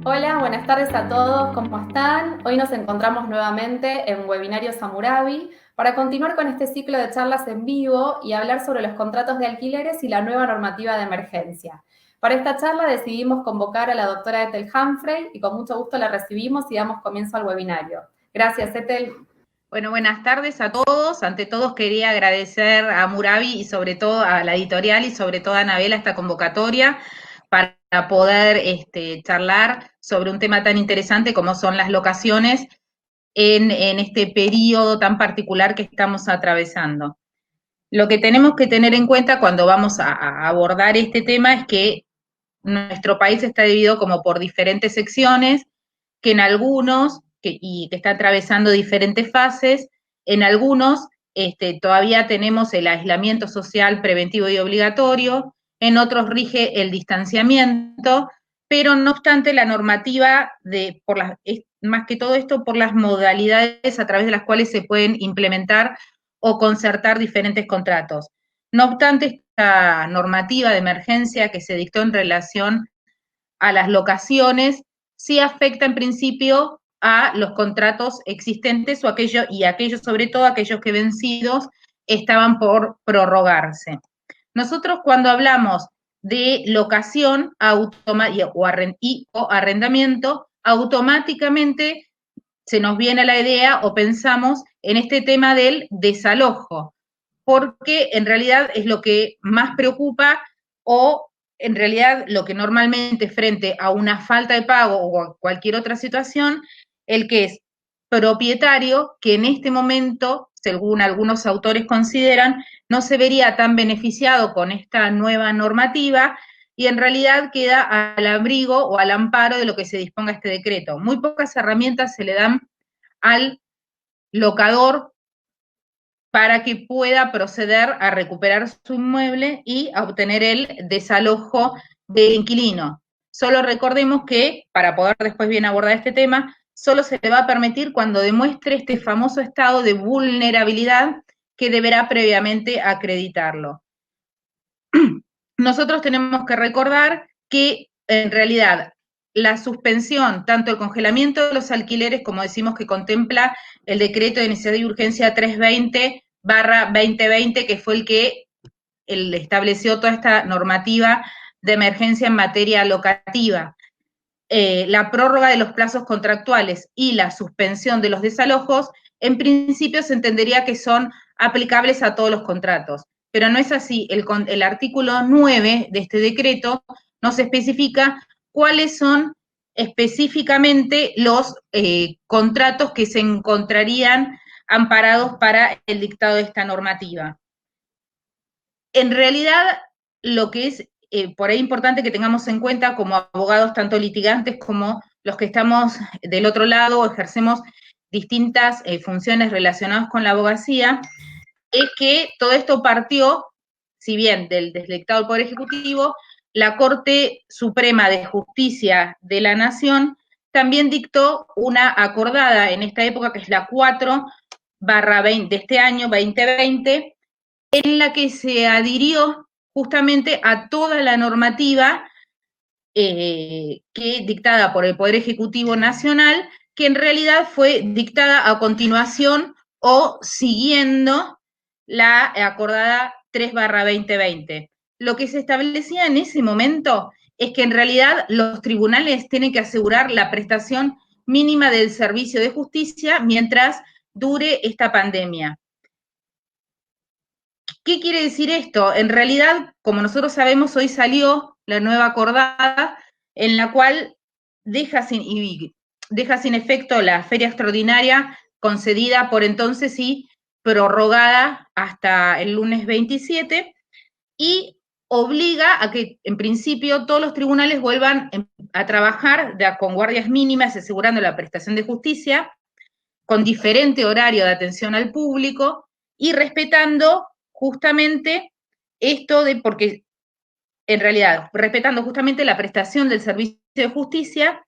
Hola, buenas tardes a todos, ¿cómo están? Hoy nos encontramos nuevamente en Webinario Samurabi para continuar con este ciclo de charlas en vivo y hablar sobre los contratos de alquileres y la nueva normativa de emergencia. Para esta charla decidimos convocar a la doctora Ethel Humphrey y con mucho gusto la recibimos y damos comienzo al webinario. Gracias, Ethel. Bueno, buenas tardes a todos. Ante todo quería agradecer a Murabi y sobre todo a la editorial y sobre todo a Anabela esta convocatoria para poder charlar sobre un tema tan interesante como son las locaciones en este periodo tan particular que estamos atravesando. Lo que tenemos que tener en cuenta cuando vamos a abordar este tema es que nuestro país está dividido como por diferentes secciones, que en algunos, y que está atravesando diferentes fases, en algunos todavía tenemos el aislamiento social preventivo y obligatorio, en otros rige el distanciamiento, pero no obstante la normativa, más que todo esto, por las modalidades a través de las cuales se pueden implementar o concertar diferentes contratos. No obstante, esta normativa de emergencia que se dictó en relación a las locaciones sí afecta en principio a los contratos existentes y aquellos, sobre todo aquellos que vencidos, estaban por prorrogarse. Nosotros cuando hablamos de locación o arrendamiento, automáticamente se nos viene la idea o pensamos en este tema del desalojo, porque en realidad es lo que más preocupa o en realidad lo que normalmente frente a una falta de pago o a cualquier otra situación, el que es propietario, que en este momento, según algunos autores consideran, no se vería tan beneficiado con esta nueva normativa y en realidad queda al abrigo o al amparo de lo que se disponga este decreto. Muy pocas herramientas se le dan al locador para que pueda proceder a recuperar su inmueble y a obtener el desalojo del inquilino. Solo recordemos que, para poder después bien abordar este tema, solo se le va a permitir cuando demuestre este famoso estado de vulnerabilidad que deberá previamente acreditarlo. Nosotros tenemos que recordar que en realidad la suspensión, tanto el congelamiento de los alquileres, como decimos que contempla el decreto de necesidad y urgencia 320/2020, que fue el que estableció toda esta normativa de emergencia en materia locativa. La prórroga de los plazos contractuales y la suspensión de los desalojos, en principio se entendería que son aplicables a todos los contratos, pero no es así. El artículo 9 de este decreto nos especifica cuáles son específicamente los contratos que se encontrarían amparados para el dictado de esta normativa. En realidad, lo que es por ahí importante que tengamos en cuenta como abogados, tanto litigantes como los que estamos del otro lado, ejercemos distintas funciones relacionadas con la abogacía, es que todo esto partió, si bien del dictado del Poder Ejecutivo, la Corte Suprema de Justicia de la Nación también dictó una acordada en esta época, que es la 4/20 de este año 2020, en la que se adhirió justamente a toda la normativa que dictada por el Poder Ejecutivo Nacional, que en realidad fue dictada a continuación o siguiendo la acordada 3/2020. Lo que se establecía en ese momento es que en realidad los tribunales tienen que asegurar la prestación mínima del servicio de justicia mientras dure esta pandemia. ¿Qué quiere decir esto? En realidad, como nosotros sabemos, hoy salió la nueva acordada en la cual deja sin efecto la feria extraordinaria concedida por entonces y prorrogada hasta el lunes 27 y obliga a que en principio todos los tribunales vuelvan a trabajar con guardias mínimas, asegurando la prestación de justicia, con diferente horario de atención al público y respetando justamente esto de, porque en realidad, respetando justamente la prestación del servicio de justicia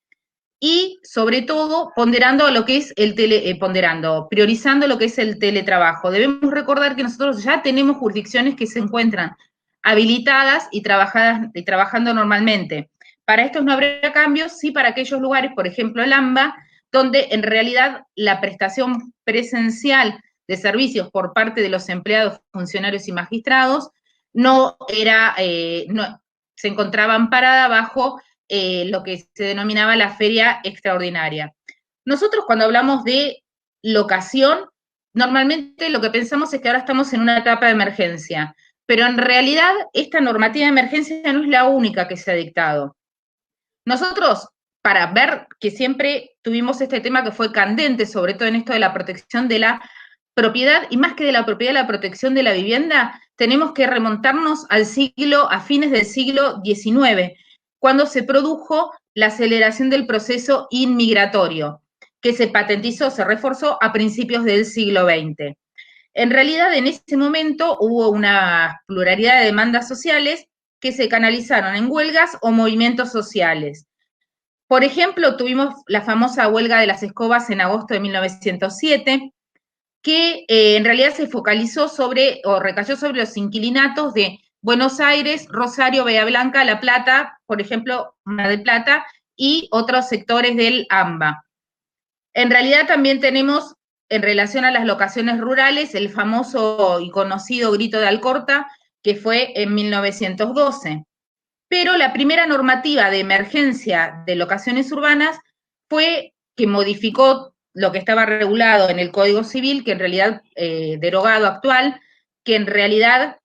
y sobre todo ponderando lo que es priorizando lo que es el teletrabajo. Debemos recordar que nosotros ya tenemos jurisdicciones que se encuentran habilitadas y trabajando normalmente, Para estos no habría cambios, sí para aquellos lugares, por ejemplo el AMBA, donde en realidad la prestación presencial de servicios por parte de los empleados, funcionarios y magistrados no era, no, se encontraba amparada bajo lo que se denominaba la feria extraordinaria. Nosotros cuando hablamos de locación, normalmente lo que pensamos es que ahora estamos en una etapa de emergencia, pero en realidad esta normativa de emergencia no es la única que se ha dictado. Nosotros, para ver que siempre tuvimos este tema que fue candente, sobre todo en esto de la protección de la propiedad, y más que de la propiedad, la protección de la vivienda, tenemos que remontarnos a fines del siglo XIX, cuando se produjo la aceleración del proceso inmigratorio, que se patentizó, se reforzó a principios del siglo XX. En realidad, en ese momento hubo una pluralidad de demandas sociales que se canalizaron en huelgas o movimientos sociales. Por ejemplo, tuvimos la famosa huelga de las escobas en agosto de 1907, que en realidad se focalizó sobre, o recayó sobre los inquilinatos de Buenos Aires, Rosario, Bahía Blanca, La Plata, por ejemplo, Mar del Plata, y otros sectores del AMBA. En realidad también tenemos, en relación a las locaciones rurales, el famoso y conocido grito de Alcorta, que fue en 1912. Pero la primera normativa de emergencia de locaciones urbanas fue que modificó lo que estaba regulado en el Código Civil, que en realidad, derogado actual, que en realidad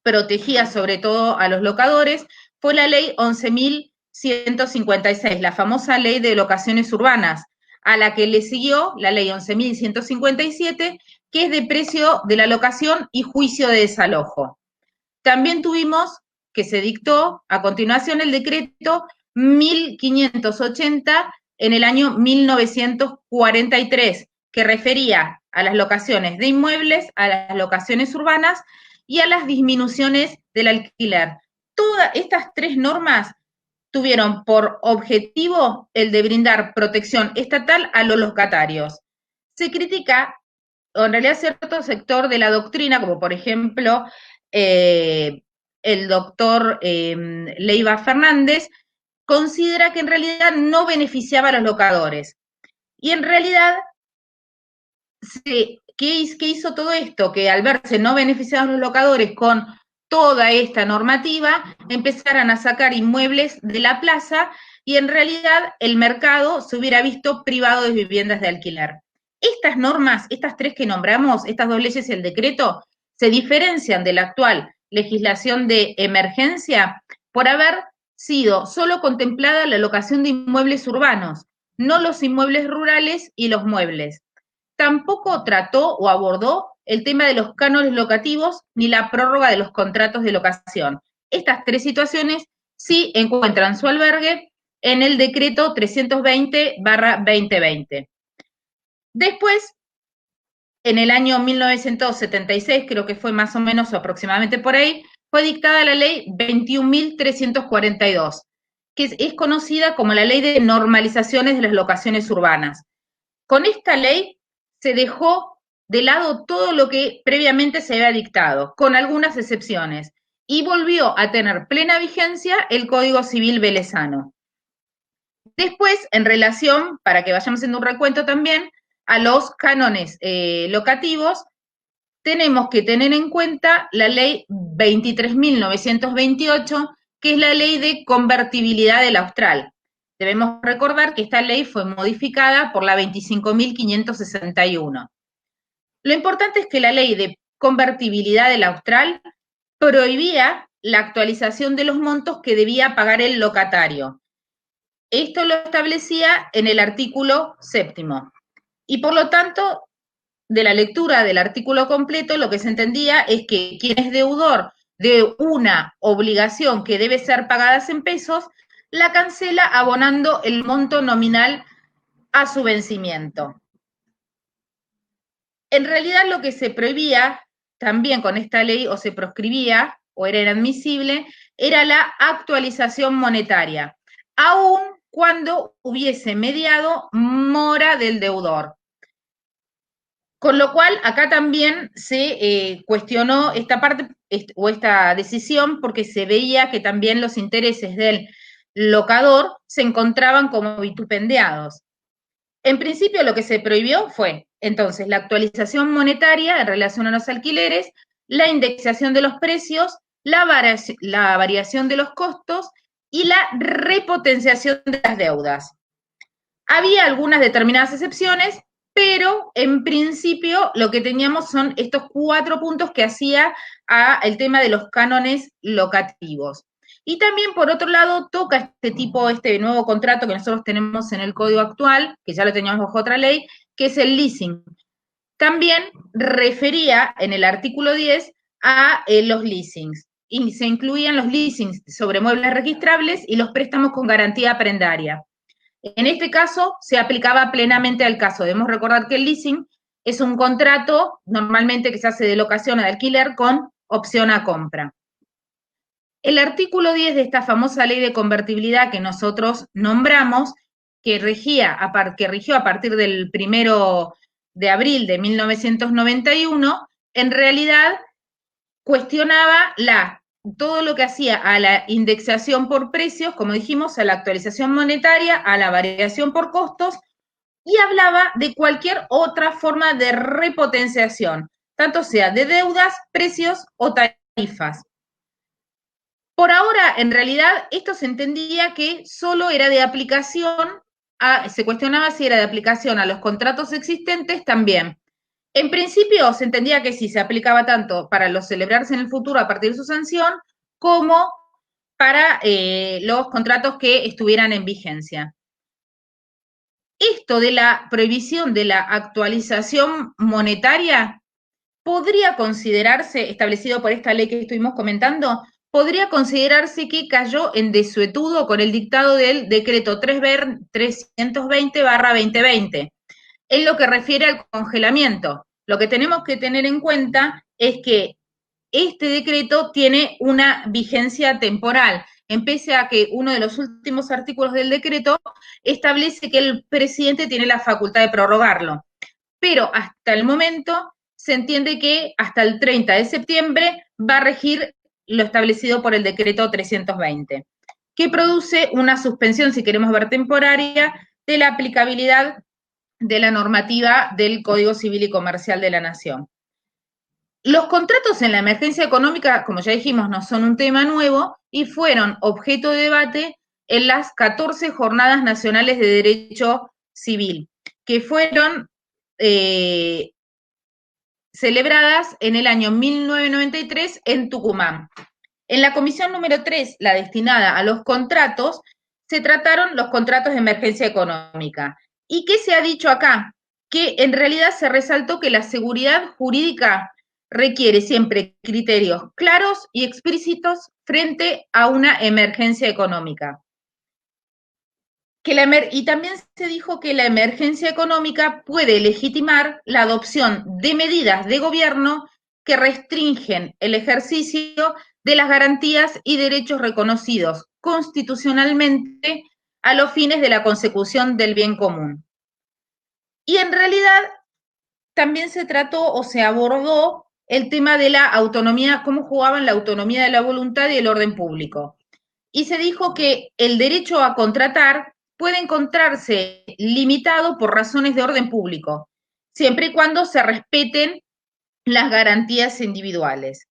protegía sobre todo a los locadores, fue la ley 11.156, la famosa ley de locaciones urbanas, a la que le siguió la ley 11.157, que es de precio de la locación y juicio de desalojo. También tuvimos que se dictó a continuación el decreto 1580 en el año 1943, que refería a las locaciones de inmuebles, a las locaciones urbanas y a las disminuciones del alquiler. Todas estas tres normas tuvieron por objetivo el de brindar protección estatal a los locatarios. Se critica, o en realidad cierto sector de la doctrina, como por ejemplo el doctor Leiva Fernández, considera que en realidad no beneficiaba a los locadores. Y en realidad, ¿qué hizo todo esto? Que al verse no beneficiados los locadores con toda esta normativa, empezaran a sacar inmuebles de la plaza y en realidad el mercado se hubiera visto privado de viviendas de alquiler. Estas normas, estas tres que nombramos, estas dos leyes y el decreto, se diferencian de la actual legislación de emergencia por haber sido solo contemplada la locación de inmuebles urbanos, no los inmuebles rurales y los muebles. Tampoco trató o abordó el tema de los cánones locativos ni la prórroga de los contratos de locación. Estas tres situaciones sí encuentran su albergue en el decreto 320/2020. Después, en el año 1976, creo que fue más o menos o aproximadamente por ahí, fue dictada la ley 21.342, que es conocida como la ley de normalizaciones de las locaciones urbanas. Con esta ley se dejó de lado todo lo que previamente se había dictado, con algunas excepciones, y volvió a tener plena vigencia el Código Civil velezano. Después, en relación, para que vayamos haciendo un recuento también, a los cánones locativos, tenemos que tener en cuenta la ley 23.928, que es la ley de convertibilidad del austral. Debemos recordar que esta ley fue modificada por la 25.561. Lo importante es que la ley de convertibilidad del austral prohibía la actualización de los montos que debía pagar el locatario. Esto lo establecía en el artículo 7. Y por lo tanto, de la lectura del artículo completo, lo que se entendía es que quien es deudor de una obligación que debe ser pagada en pesos, la cancela abonando el monto nominal a su vencimiento. En realidad lo que se prohibía también con esta ley, o se proscribía, o era inadmisible, era la actualización monetaria, aun cuando hubiese mediado mora del deudor. Con lo cual, acá también se cuestionó esta parte o esta decisión porque se veía que también los intereses del locador se encontraban como vitupendiados. En principio lo que se prohibió fue, entonces, la actualización monetaria en relación a los alquileres, la indexación de los precios, la variación de los costos y la repotenciación de las deudas. Había algunas determinadas excepciones, pero en principio lo que teníamos son estos 4 puntos que hacía el tema de los cánones locativos. Y también, por otro lado, toca este nuevo contrato que nosotros tenemos en el código actual, que ya lo teníamos bajo otra ley, que es el leasing. También refería en el artículo 10 a los leasings, y se incluían los leasings sobre muebles registrables y los préstamos con garantía prendaria. En este caso, se aplicaba plenamente al caso. Debemos recordar que el leasing es un contrato normalmente que se hace de locación o de alquiler con opción a compra. El artículo 10 de esta famosa ley de convertibilidad que nosotros nombramos, que rigió a partir del 1 de abril de 1991, en realidad cuestionaba todo lo que hacía a la indexación por precios, como dijimos, a la actualización monetaria, a la variación por costos, y hablaba de cualquier otra forma de repotenciación, tanto sea de deudas, precios o tarifas. Por ahora, en realidad, esto se entendía que solo era de aplicación, se cuestionaba si era de aplicación a los contratos existentes también. En principio, se entendía que sí, se aplicaba tanto para los celebrarse en el futuro a partir de su sanción, como para los contratos que estuvieran en vigencia. Esto de la prohibición de la actualización monetaria podría considerarse, establecido por esta ley que estuvimos comentando, podría considerarse que cayó en desuetudo con el dictado del decreto 320/2020, en lo que refiere al congelamiento. Lo que tenemos que tener en cuenta es que este decreto tiene una vigencia temporal, pese a que uno de los últimos artículos del decreto establece que el presidente tiene la facultad de prorrogarlo. Pero hasta el momento se entiende que hasta el 30 de septiembre va a regir lo establecido por el decreto 320, que produce una suspensión, si queremos ver temporaria, de la aplicabilidad de la normativa del Código Civil y Comercial de la Nación. Los contratos en la emergencia económica, como ya dijimos, no son un tema nuevo y fueron objeto de debate en las 14 Jornadas Nacionales de Derecho Civil, que fueron celebradas en el año 1993 en Tucumán. En la comisión número 3, la destinada a los contratos, se trataron los contratos de emergencia económica. ¿Y qué se ha dicho acá? Que en realidad se resaltó que la seguridad jurídica requiere siempre criterios claros y explícitos frente a una emergencia económica. Y también se dijo que la emergencia económica puede legitimar la adopción de medidas de gobierno que restringen el ejercicio de las garantías y derechos reconocidos constitucionalmente a los fines de la consecución del bien común. Y en realidad también se trató o se abordó el tema de la autonomía, cómo jugaban la autonomía de la voluntad y el orden público. Y se dijo que el derecho a contratar puede encontrarse limitado por razones de orden público, siempre y cuando se respeten las garantías individuales.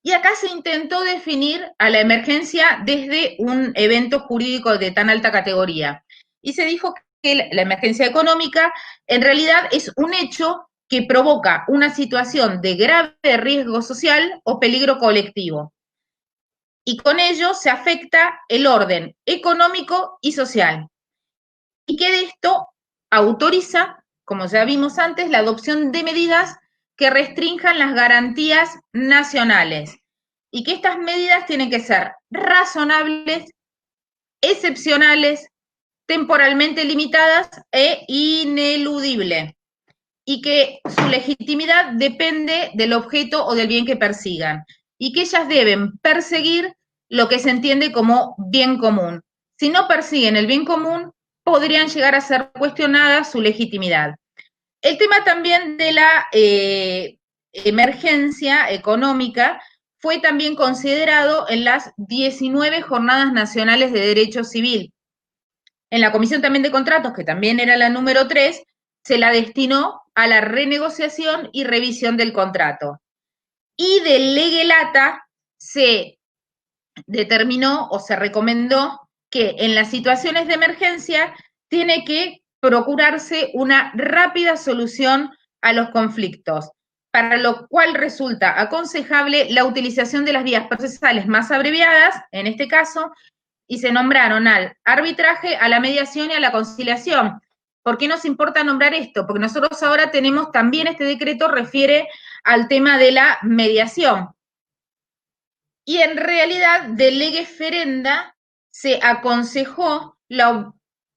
Y acá se intentó definir a la emergencia desde un evento jurídico de tan alta categoría. Y se dijo que la emergencia económica en realidad es un hecho que provoca una situación de grave riesgo social o peligro colectivo. Y con ello se afecta el orden económico y social. Y que de esto autoriza, como ya vimos antes, la adopción de medidas que restrinjan las garantías nacionales y que estas medidas tienen que ser razonables, excepcionales, temporalmente limitadas e ineludibles, y que su legitimidad depende del objeto o del bien que persigan, y que ellas deben perseguir lo que se entiende como bien común. Si no persiguen el bien común, podrían llegar a ser cuestionadas su legitimidad. El tema también de la emergencia económica fue también considerado en las 19 Jornadas Nacionales de Derecho Civil. En la Comisión también de Contratos, que también era la número 3, se la destinó a la renegociación y revisión del contrato. Y del lege lata se determinó o se recomendó que en las situaciones de emergencia tiene que procurarse una rápida solución a los conflictos, para lo cual resulta aconsejable la utilización de las vías procesales más abreviadas, en este caso, y se nombraron al arbitraje, a la mediación y a la conciliación. ¿Por qué nos importa nombrar esto? Porque nosotros ahora tenemos también, este decreto refiere al tema de la mediación. Y en realidad, de lege ferenda se aconsejó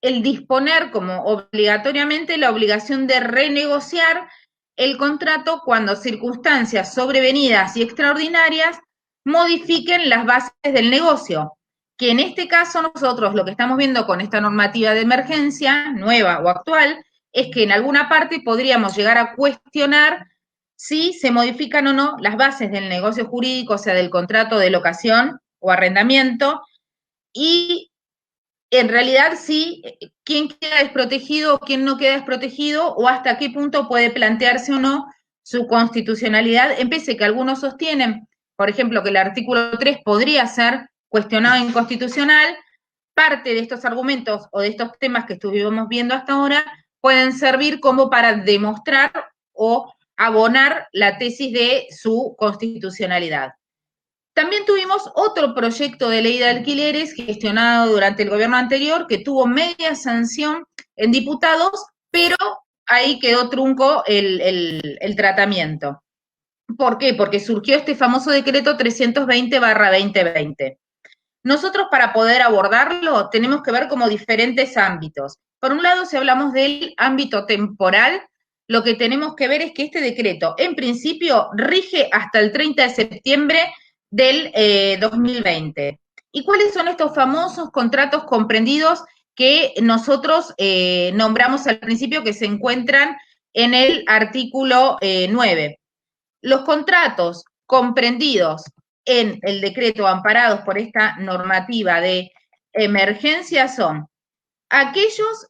el disponer como obligatoriamente la obligación de renegociar el contrato cuando circunstancias sobrevenidas y extraordinarias modifiquen las bases del negocio, que en este caso nosotros lo que estamos viendo con esta normativa de emergencia, nueva o actual, es que en alguna parte podríamos llegar a cuestionar si se modifican o no las bases del negocio jurídico, o sea, del contrato de locación o arrendamiento, y en realidad sí, quién queda desprotegido o quién no queda desprotegido, o hasta qué punto puede plantearse o no su constitucionalidad, en pese que algunos sostienen, por ejemplo, que el artículo 3 podría ser cuestionado inconstitucional. Parte de estos argumentos o de estos temas que estuvimos viendo hasta ahora pueden servir como para demostrar o abonar la tesis de su constitucionalidad. También tuvimos otro proyecto de ley de alquileres gestionado durante el gobierno anterior que tuvo media sanción en diputados, pero ahí quedó trunco el tratamiento. ¿Por qué? Porque surgió este famoso decreto 320/2020. Nosotros, para poder abordarlo, tenemos que ver como diferentes ámbitos. Por un lado, si hablamos del ámbito temporal, lo que tenemos que ver es que este decreto, en principio, rige hasta el 30 de septiembre del 2020. ¿Y cuáles son estos famosos contratos comprendidos que nosotros nombramos al principio, que se encuentran en el artículo 9? Los contratos comprendidos en el decreto amparados por esta normativa de emergencia son aquellos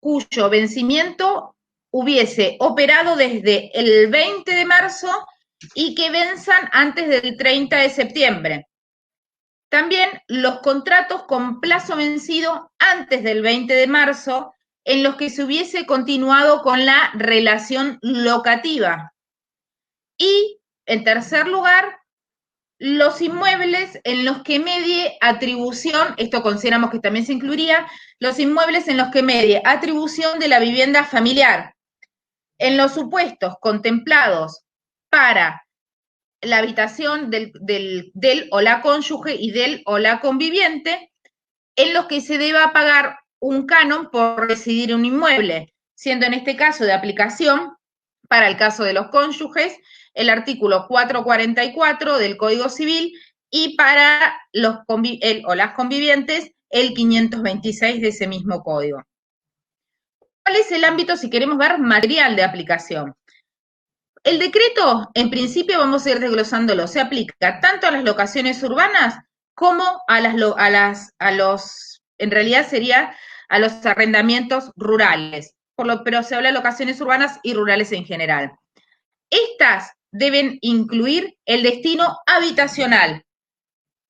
cuyo vencimiento hubiese operado desde el 20 de marzo y que venzan antes del 30 de septiembre. También los contratos con plazo vencido antes del 20 de marzo en los que se hubiese continuado con la relación locativa. Y, en tercer lugar, los inmuebles en los que medie atribución, esto consideramos que también se incluiría, los inmuebles en los que medie atribución de la vivienda familiar, en los supuestos contemplados para la habitación del o la cónyuge y del o la conviviente, en los que se deba pagar un canon por residir en un inmueble, siendo en este caso de aplicación, para el caso de los cónyuges, el artículo 444 del Código Civil, y para los o las convivientes, el 526 de ese mismo código. ¿Cuál es el ámbito, si queremos ver, material de aplicación? El decreto, en principio, vamos a ir desglosándolo, se aplica tanto a las locaciones urbanas como en realidad sería a los arrendamientos rurales, pero se habla de locaciones urbanas y rurales en general. Estas deben incluir el destino habitacional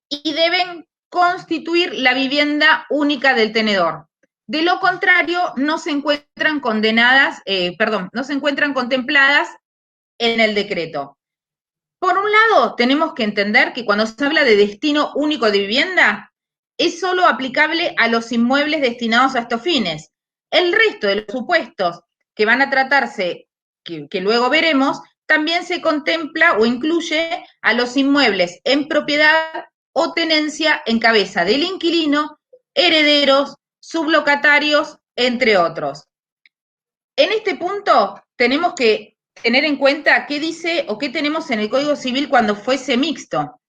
y deben constituir la vivienda única del tenedor. De lo contrario, no se encuentran no se encuentran contempladas en el decreto. Por un lado, tenemos que entender que cuando se habla de destino único de vivienda, es solo aplicable a los inmuebles destinados a estos fines. El resto de los supuestos que van a tratarse, que luego veremos, también se contempla o incluye a los inmuebles en propiedad o tenencia en cabeza del inquilino, herederos, sublocatarios, entre otros. En este punto tenemos que tener en cuenta qué dice o qué tenemos en el Código Civil cuando fuese mixto.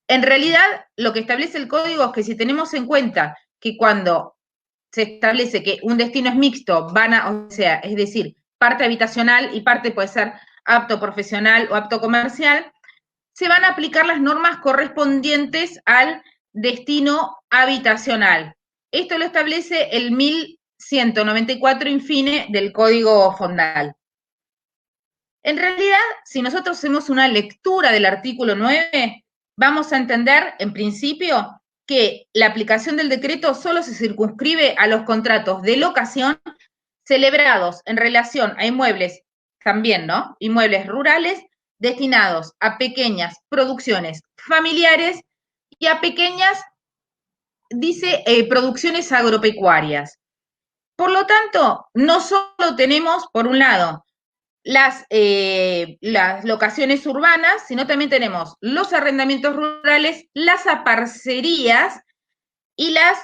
En realidad, lo que establece el Código es que si tenemos en cuenta que cuando se establece que un destino es mixto, es decir, parte habitacional y parte puede ser apto profesional o apto comercial, se van a aplicar las normas correspondientes al destino habitacional. Esto lo establece el 1194 infine del Código Fondal. En realidad, si nosotros hacemos una lectura del artículo 9, vamos a entender, en principio, que la aplicación del decreto solo se circunscribe a los contratos de locación celebrados en relación a inmuebles, también, ¿no? Inmuebles rurales destinados a pequeñas producciones familiares y a pequeñas, dice, producciones agropecuarias. Por lo tanto, no solo tenemos, por un lado, las locaciones urbanas, sino también tenemos los arrendamientos rurales, las aparcerías y las,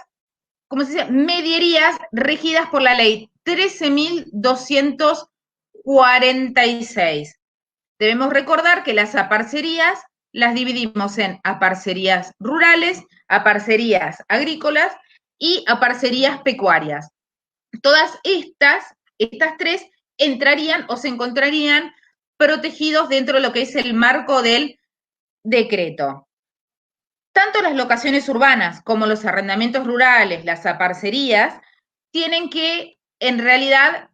¿cómo se dice?, medierías regidas por la ley 13.246. Debemos recordar que las aparcerías las dividimos en aparcerías rurales, aparcerías agrícolas y aparcerías pecuarias. Todas estas tres entrarían o se encontrarían protegidos dentro de lo que es el marco del decreto. Tanto las locaciones urbanas como los arrendamientos rurales, las aparcerías, tienen que, en realidad,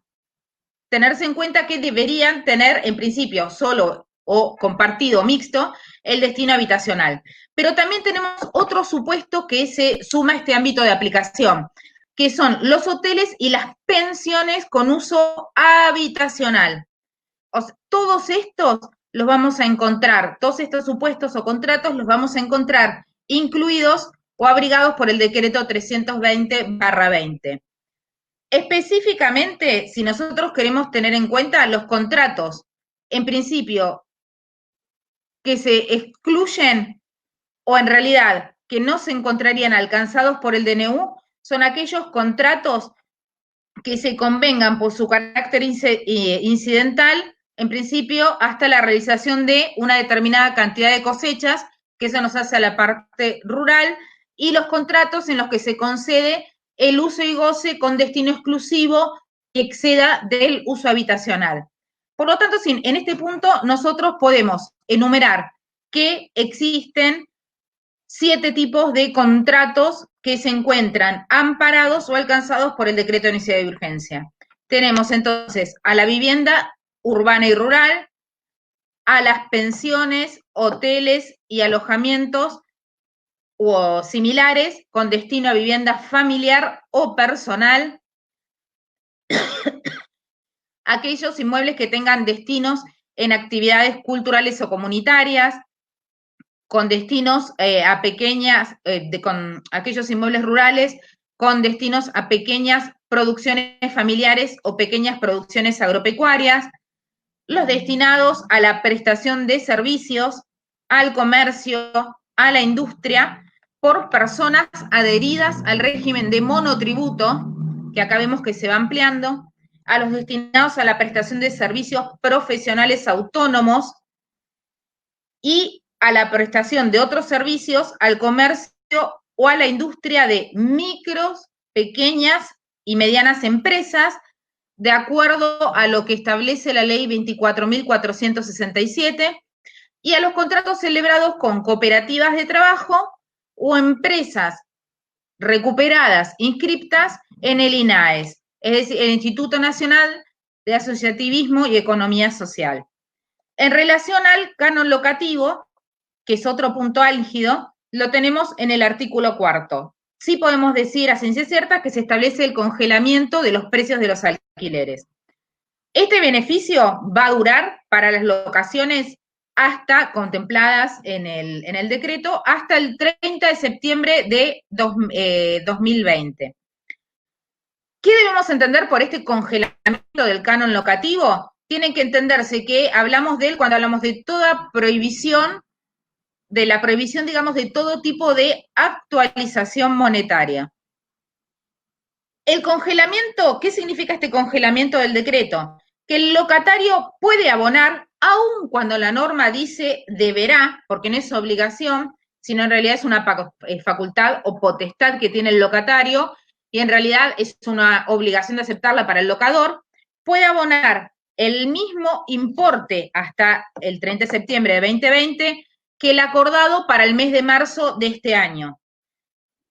tenerse en cuenta que deberían tener, en principio, solo o compartido mixto, el destino habitacional. Pero también tenemos otro supuesto que se suma a este ámbito de aplicación, que son los hoteles y las pensiones con uso habitacional. O sea, todos estos los vamos a encontrar, todos estos supuestos o contratos los vamos a encontrar incluidos o abrigados por el decreto 320/20. Específicamente, si nosotros queremos tener en cuenta los contratos, en principio, que se excluyen o en realidad que no se encontrarían alcanzados por el DNU, son aquellos contratos que se convengan por su carácter incidental, en principio, hasta la realización de una determinada cantidad de cosechas, que eso nos hace a la parte rural, y los contratos en los que se concede el uso y goce con destino exclusivo que exceda del uso habitacional. Por lo tanto, en este punto nosotros podemos enumerar que existen 7 tipos de contratos que se encuentran amparados o alcanzados por el decreto de necesidad de urgencia. Tenemos entonces a la vivienda urbana y rural, a las pensiones, hoteles y alojamientos o similares con destino a vivienda familiar o personal, aquellos inmuebles que tengan destinos en actividades culturales o comunitarias, con destinos a pequeñas, con aquellos inmuebles rurales, con destinos a pequeñas producciones familiares o pequeñas producciones agropecuarias, los destinados a la prestación de servicios, al comercio, a la industria, por personas adheridas al régimen de monotributo, que acá vemos que se va ampliando, a los destinados a la prestación de servicios profesionales autónomos y a la prestación de otros servicios al comercio o a la industria de micros, pequeñas y medianas empresas, de acuerdo a lo que establece la ley 24.467, y a los contratos celebrados con cooperativas de trabajo o empresas recuperadas, inscriptas en el INAES, es decir, el Instituto Nacional de Asociativismo y Economía Social. En relación al canon locativo, que es otro punto álgido, lo tenemos en el artículo 4. Sí podemos decir a ciencia cierta que se establece el congelamiento de los precios de los alquileres. Este beneficio va a durar para las locaciones hasta contempladas en el decreto hasta el 30 de septiembre de 2020. ¿Qué debemos entender por este congelamiento del canon locativo? Tiene que entenderse que hablamos de él cuando hablamos de toda prohibición, de la prohibición, digamos, de todo tipo de actualización monetaria. El congelamiento, ¿qué significa este congelamiento del decreto? Que el locatario puede abonar, aun cuando la norma dice deberá, porque no es obligación, sino en realidad es una facultad o potestad que tiene el locatario, y en realidad es una obligación de aceptarla para el locador, puede abonar el mismo importe hasta el 30 de septiembre de 2020 que el acordado para el mes de marzo de este año.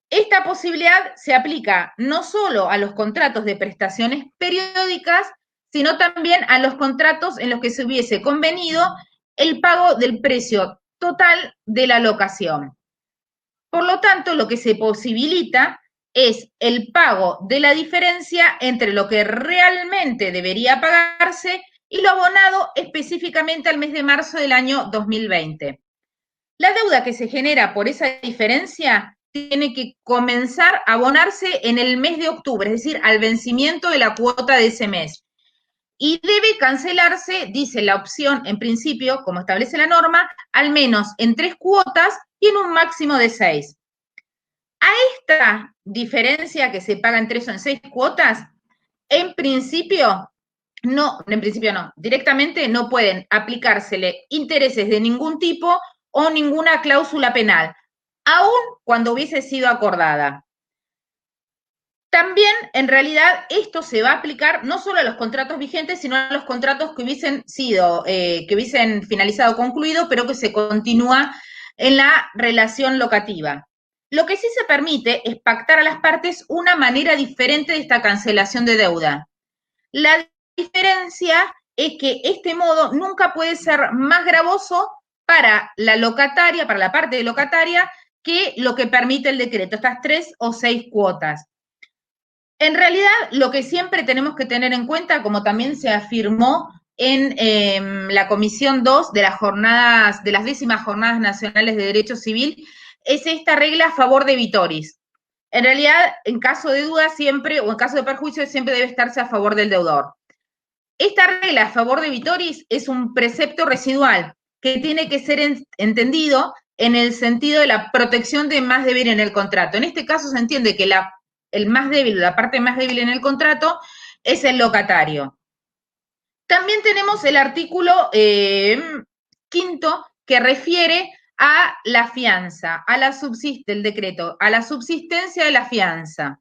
Esta posibilidad se aplica no solo a los contratos de prestaciones periódicas, sino también a los contratos en los que se hubiese convenido el pago del precio total de la locación. Por lo tanto, lo que se posibilita es el pago de la diferencia entre lo que realmente debería pagarse y lo abonado específicamente al mes de marzo del año 2020. La deuda que se genera por esa diferencia tiene que comenzar a abonarse en el mes de octubre, es decir, al vencimiento de la cuota de ese mes. Y debe cancelarse, dice la opción, en principio, como establece la norma, al menos en 3 cuotas y en un máximo de 6. A esta diferencia que se paga en 3 o en 6 cuotas, en principio no, directamente no pueden aplicársele intereses de ningún tipo o ninguna cláusula penal, aun cuando hubiese sido acordada. También, en realidad, esto se va a aplicar no solo a los contratos vigentes, sino a los contratos que hubiesen sido, que hubiesen finalizado, concluido, pero que se continúa en la relación locativa. Lo que sí se permite es pactar a las partes una manera diferente de esta cancelación de deuda. La diferencia es que este modo nunca puede ser más gravoso para la locataria, para la parte locataria, que lo que permite el decreto, estas 3 o 6 cuotas. En realidad, lo que siempre tenemos que tener en cuenta, como también se afirmó en la Comisión 2 de las 10ª Jornadas Nacionales de Derecho Civil, es esta regla a favor de vitoris. En realidad, en caso de duda siempre, o en caso de perjuicio, siempre debe estarse a favor del deudor. Esta regla a favor de vitoris es un precepto residual que tiene que ser entendido en el sentido de la protección de más débil en el contrato. En este caso se entiende que el más débil, la parte más débil en el contrato es el locatario. También tenemos el artículo 5º que refiere a la fianza, el decreto, a la subsistencia de la fianza.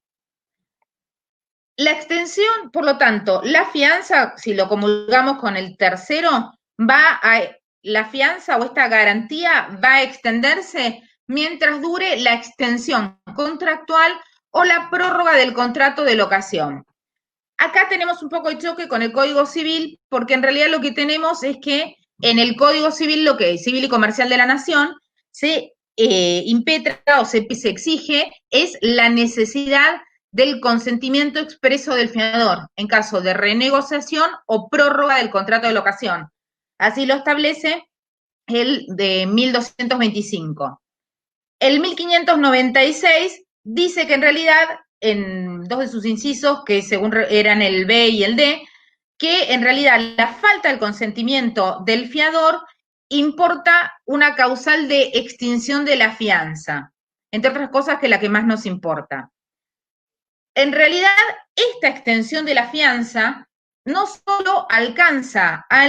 La extensión, por lo tanto, la fianza, si lo comulgamos con el tercero, la fianza o esta garantía va a extenderse mientras dure la extensión contractual o la prórroga del contrato de locación. Acá tenemos un poco de choque con el Código Civil, porque en realidad lo que tenemos es que en el Código Civil, lo que es Civil y Comercial de la Nación, se impetra o se exige es la necesidad del consentimiento expreso del fiador en caso de renegociación o prórroga del contrato de locación. Así lo establece el de 1225. El 1596 dice que en realidad, en 2 de sus incisos, que según eran el B y el D, que en realidad la falta del consentimiento del fiador importa una causal de extinción de la fianza, entre otras cosas que la que más nos importa. En realidad, esta extensión de la fianza no solo alcanza a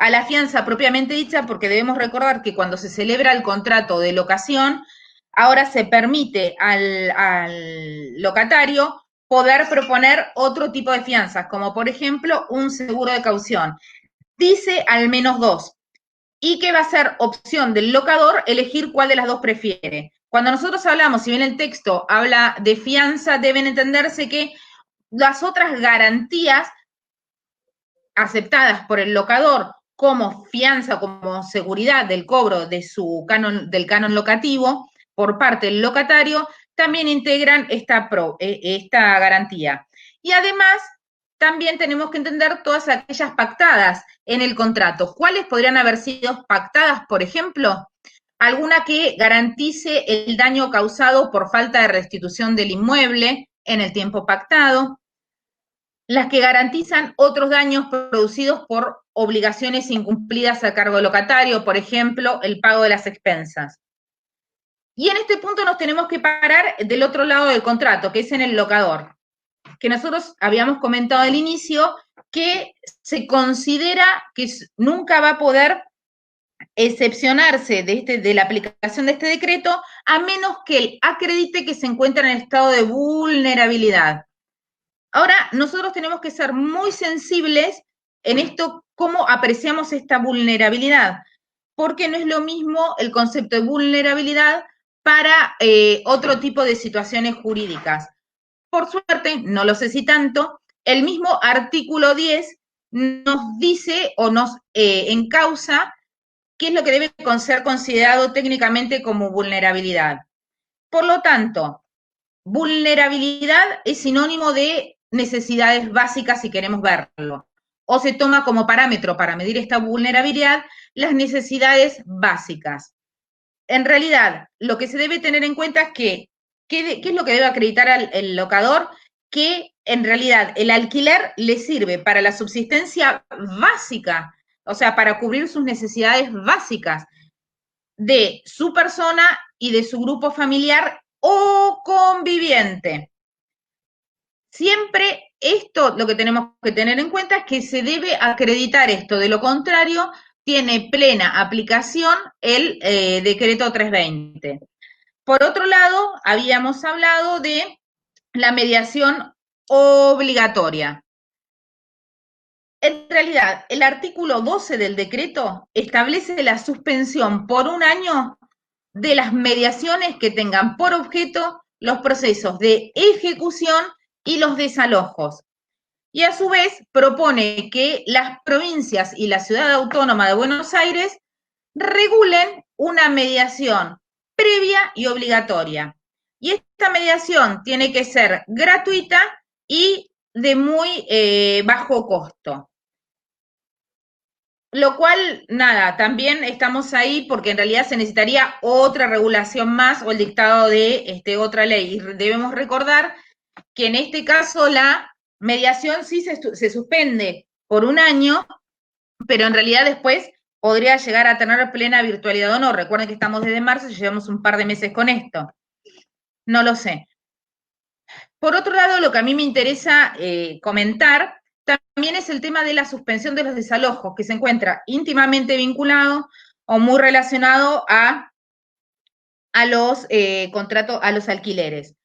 la fianza propiamente dicha, porque debemos recordar que cuando se celebra el contrato de locación, ahora se permite al locatario poder proponer otro tipo de fianzas, como por ejemplo un seguro de caución. Dice al menos 2, y que va a ser opción del locador elegir cuál de las 2 prefiere. Cuando nosotros hablamos, si bien el texto habla de fianza, deben entenderse que las otras garantías aceptadas por el locador como fianza, como seguridad del cobro de del canon locativo por parte del locatario, también integran esta garantía. Y además, también tenemos que entender todas aquellas pactadas en el contrato. ¿Cuáles podrían haber sido pactadas, por ejemplo? Alguna que garantice el daño causado por falta de restitución del inmueble en el tiempo pactado, las que garantizan otros daños producidos por obligaciones incumplidas a cargo del locatario, por ejemplo, el pago de las expensas. Y en este punto nos tenemos que parar del otro lado del contrato, que es en el locador, que nosotros habíamos comentado al inicio que se considera que nunca va a poder excepcionarse de la aplicación de este decreto, a menos que él acredite que se encuentra en estado de vulnerabilidad. Ahora, nosotros tenemos que ser muy sensibles en esto, cómo apreciamos esta vulnerabilidad, porque no es lo mismo el concepto de vulnerabilidad para otro tipo de situaciones jurídicas. Por suerte, no lo sé si tanto, el mismo artículo 10 nos dice o nos encausa qué es lo que debe ser considerado técnicamente como vulnerabilidad. Por lo tanto, vulnerabilidad es sinónimo de necesidades básicas si queremos verlo, o se toma como parámetro para medir esta vulnerabilidad las necesidades básicas. En realidad, lo que se debe tener en cuenta es que, ¿qué es lo que debe acreditar el locador? Que en realidad el alquiler le sirve para la subsistencia básica, o sea, para cubrir sus necesidades básicas de su persona y de su grupo familiar o conviviente. Siempre esto, lo que tenemos que tener en cuenta es que se debe acreditar esto, de lo contrario, tiene plena aplicación el decreto 320. Por otro lado, habíamos hablado de la mediación obligatoria. En realidad, el artículo 12 del decreto establece la suspensión por un año de las mediaciones que tengan por objeto los procesos de ejecución y los desalojos. Y a su vez propone que las provincias y la ciudad autónoma de Buenos Aires regulen una mediación previa y obligatoria. Y esta mediación tiene que ser gratuita y de muy bajo costo. Lo cual, nada, también estamos ahí porque en realidad se necesitaría otra regulación más o el dictado de otra ley. Y debemos recordar que en este caso la mediación sí se suspende por un año, pero en realidad después podría llegar a tener plena virtualidad o no. Recuerden que estamos desde marzo y llevamos un par de meses con esto. No lo sé. Por otro lado, lo que a mí me interesa comentar también es el tema de la suspensión de los desalojos, que se encuentra íntimamente vinculado o muy relacionado a los contratos, a los alquileres.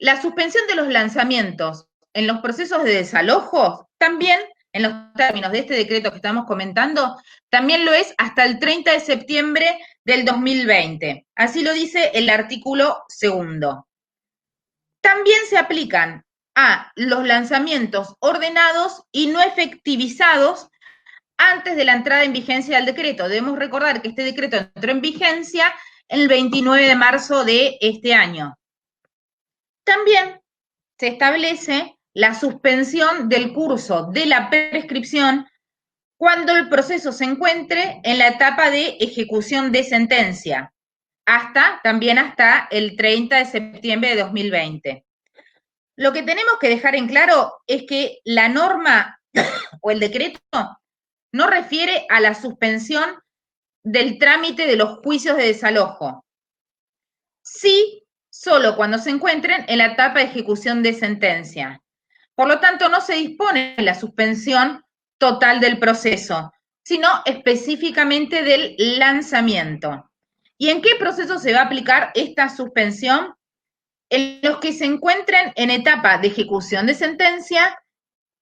La suspensión de los lanzamientos en los procesos de desalojo también, en los términos de este decreto que estamos comentando, también lo es hasta el 30 de septiembre del 2020. Así lo dice el artículo 2. También se aplican a los lanzamientos ordenados y no efectivizados antes de la entrada en vigencia del decreto. Debemos recordar que este decreto entró en vigencia el 29 de marzo de este año. También se establece la suspensión del curso de la prescripción cuando el proceso se encuentre en la etapa de ejecución de sentencia, también hasta el 30 de septiembre de 2020. Lo que tenemos que dejar en claro es que la norma o el decreto no refiere a la suspensión del trámite de los juicios de desalojo. Sí, solo cuando se encuentren en la etapa de ejecución de sentencia. Por lo tanto, no se dispone de la suspensión total del proceso, sino específicamente del lanzamiento. ¿Y en qué proceso se va a aplicar esta suspensión? En los que se encuentren en etapa de ejecución de sentencia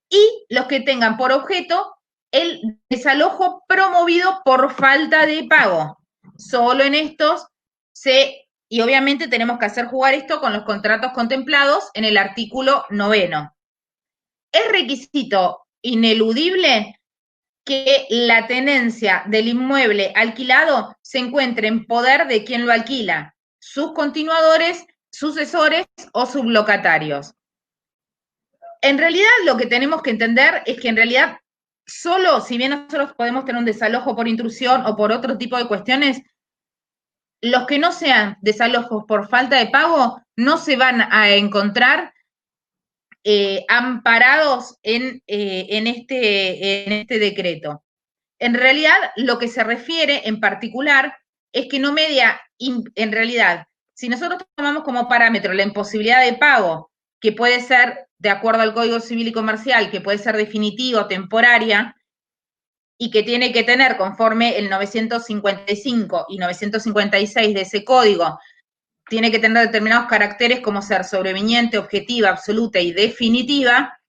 y los que tengan por objeto el desalojo promovido por falta de pago. Solo en estos y obviamente tenemos que hacer jugar esto con los contratos contemplados en el artículo 9. Es requisito ineludible que la tenencia del inmueble alquilado se encuentre en poder de quien lo alquila, sus continuadores, sucesores o sublocatarios. En realidad lo que tenemos que entender es que en realidad solo, si bien nosotros podemos tener un desalojo por intrusión o por otro tipo de cuestiones, los que no sean desalojos por falta de pago no se van a encontrar amparados en este decreto. En realidad, lo que se refiere en particular es que no media, en realidad, si nosotros tomamos como parámetro la imposibilidad de pago, que puede ser, de acuerdo al Código Civil y Comercial, que puede ser definitiva o temporaria, y que tiene que tener conforme el 955 y 956 de ese código, tiene que tener determinados caracteres como ser sobreviniente, objetiva, absoluta y definitiva,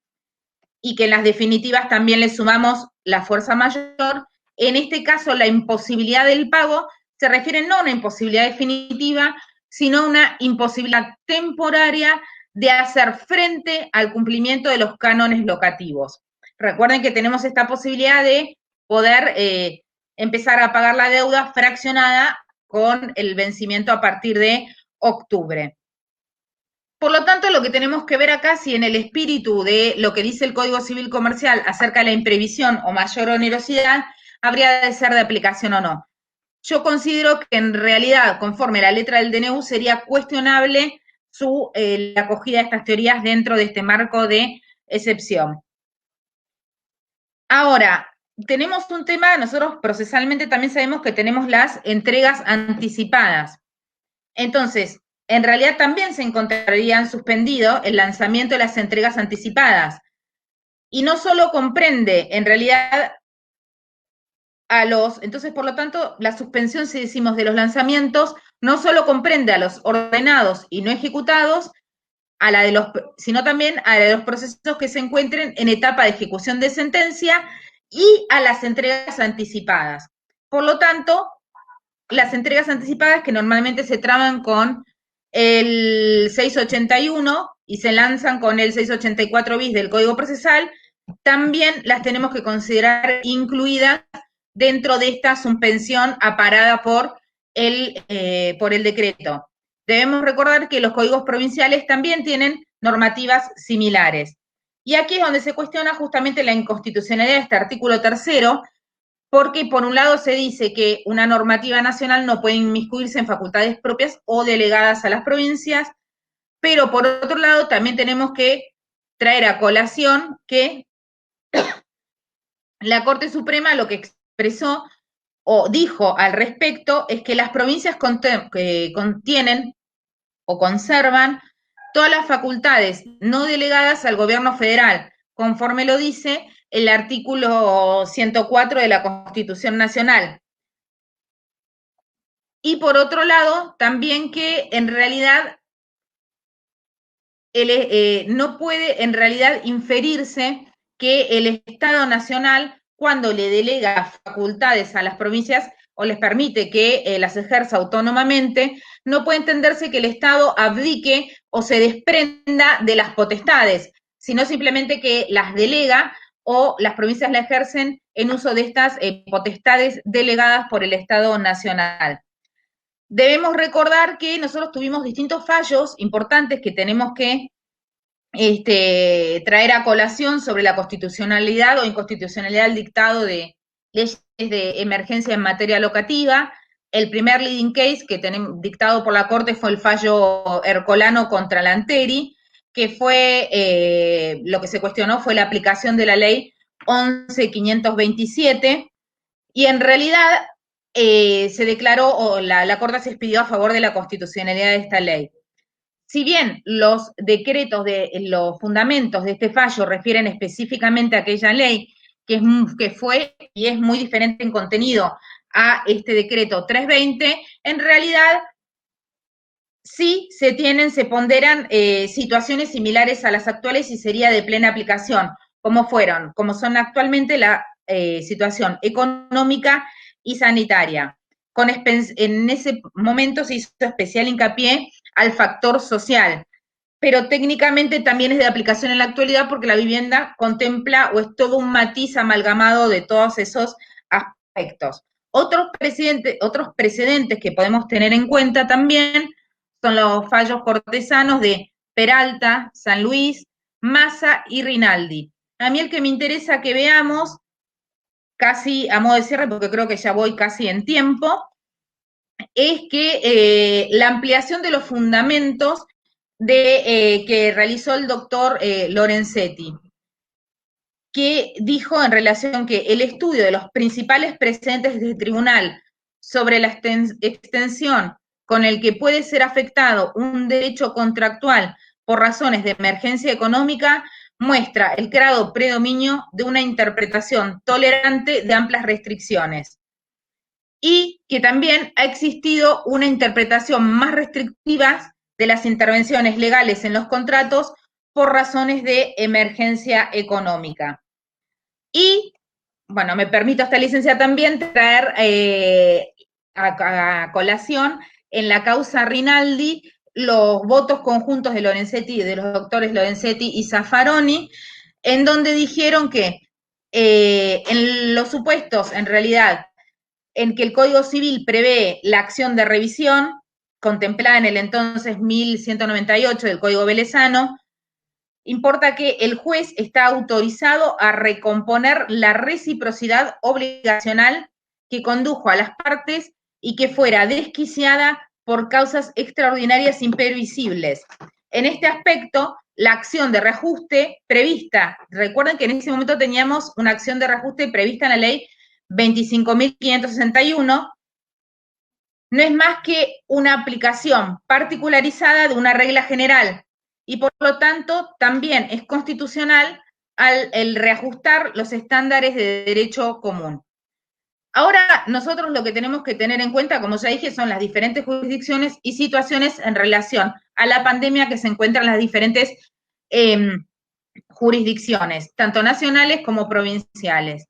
y que en las definitivas también le sumamos la fuerza mayor, en este caso la imposibilidad del pago se refiere no a una imposibilidad definitiva, sino a una imposibilidad temporaria de hacer frente al cumplimiento de los cánones locativos. Recuerden que tenemos esta posibilidad de poder empezar a pagar la deuda fraccionada con el vencimiento a partir de octubre. Por lo tanto, lo que tenemos que ver acá, si en el espíritu de lo que dice el Código Civil Comercial acerca de la imprevisión o mayor onerosidad, habría de ser de aplicación o no. Yo considero que en realidad, conforme la letra del DNU, sería cuestionable la acogida de estas teorías dentro de este marco de excepción. Ahora, tenemos un tema, nosotros procesalmente también sabemos que tenemos las entregas anticipadas. Entonces, en realidad también se encontrarían suspendido el lanzamiento de las entregas anticipadas. Y no solo comprende, en realidad, entonces, por lo tanto, la suspensión, si decimos, de los lanzamientos, no solo comprende a los ordenados y no ejecutados, sino también a la de los procesos que se encuentren en etapa de ejecución de sentencia y a las entregas anticipadas. Por lo tanto, las entregas anticipadas que normalmente se traban con el 681 y se lanzan con el 684 bis del Código Procesal, también las tenemos que considerar incluidas dentro de esta suspensión aparada por el decreto. Debemos recordar que los códigos provinciales también tienen normativas similares. Y aquí es donde se cuestiona justamente la inconstitucionalidad de este artículo 3º, porque por un lado se dice que una normativa nacional no puede inmiscuirse en facultades propias o delegadas a las provincias, pero por otro lado también tenemos que traer a colación que la Corte Suprema lo que expresó o dijo al respecto es que las provincias contienen o conservan todas las facultades no delegadas al gobierno federal, conforme lo dice el artículo 104 de la Constitución Nacional. Y por otro lado, también que en realidad no puede en realidad inferirse que el Estado Nacional, cuando le delega facultades a las provincias o les permite que las ejerza autónomamente, no puede entenderse que el Estado abdique o se desprenda de las potestades, sino simplemente que las delega o las provincias la ejercen en uso de estas potestades delegadas por el Estado Nacional. Debemos recordar que nosotros tuvimos distintos fallos importantes que tenemos que traer a colación sobre la constitucionalidad o inconstitucionalidad del dictado de leyes de emergencia en materia locativa. El primer leading case que tenemos dictado por la Corte fue el fallo Ercolano contra Lanteri, que fue, lo que se cuestionó fue la aplicación de la ley 11.527, y en realidad se declaró, o la Corte se expidió a favor de la constitucionalidad de esta ley. Si bien los decretos de los fundamentos de este fallo refieren específicamente a aquella ley que fue y es muy diferente en contenido a este decreto 320, en realidad sí se ponderan situaciones similares a las actuales y sería de plena aplicación, como son actualmente la situación económica y sanitaria. En ese momento se hizo especial hincapié al factor social, pero técnicamente también es de aplicación en la actualidad porque la vivienda contempla o es todo un matiz amalgamado de todos esos aspectos. Otros precedentes que podemos tener en cuenta también son los fallos cortesanos de Peralta, San Luis, Massa y Rinaldi. A mí el que me interesa que veamos, casi a modo de cierre, porque creo que ya voy casi en tiempo, es que la ampliación de los fundamentos que realizó el doctor Lorenzetti, que dijo en relación que el estudio de los principales precedentes del tribunal sobre la extensión con el que puede ser afectado un derecho contractual por razones de emergencia económica muestra el claro predominio de una interpretación tolerante de amplias restricciones, y que también ha existido una interpretación más restrictiva de las intervenciones legales en los contratos por razones de emergencia económica. Y bueno, me permito esta licencia también traer a colación en la causa Rinaldi los votos conjuntos de Lorenzetti, de los doctores Lorenzetti y Zaffaroni, en donde dijeron que en los supuestos, en realidad, en que el Código Civil prevé la acción de revisión, contemplada en el entonces 1198 del Código Velezano, importa que el juez está autorizado a recomponer la reciprocidad obligacional que condujo a las partes y que fuera desquiciada por causas extraordinarias imprevisibles. En este aspecto, la acción de reajuste prevista, recuerden que en ese momento teníamos una acción de reajuste prevista en la ley 25.561, no es más que una aplicación particularizada de una regla general y por lo tanto también es constitucional el reajustar los estándares de derecho común. Ahora nosotros lo que tenemos que tener en cuenta, como ya dije, son las diferentes jurisdicciones y situaciones en relación a la pandemia que se encuentran en las diferentes jurisdicciones, tanto nacionales como provinciales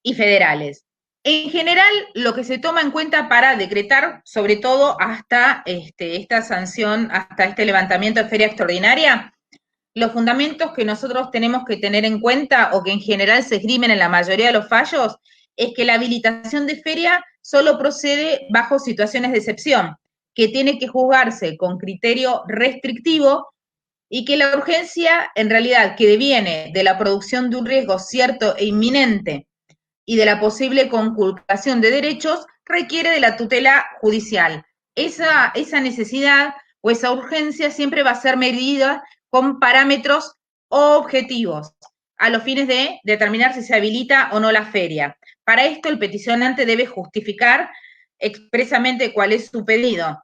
y federales. En general, lo que se toma en cuenta para decretar, sobre todo hasta esta sanción, hasta este levantamiento de feria extraordinaria, los fundamentos que nosotros tenemos que tener en cuenta o que en general se esgrimen en la mayoría de los fallos es que la habilitación de feria solo procede bajo situaciones de excepción, que tiene que juzgarse con criterio restrictivo y que la urgencia en realidad que deviene de la producción de un riesgo cierto e inminente y de la posible conculcación de derechos requiere de la tutela judicial. Esa necesidad o esa urgencia siempre va a ser medida con parámetros objetivos a los fines de determinar si se habilita o no la feria. Para esto, el peticionante debe justificar expresamente cuál es su pedido.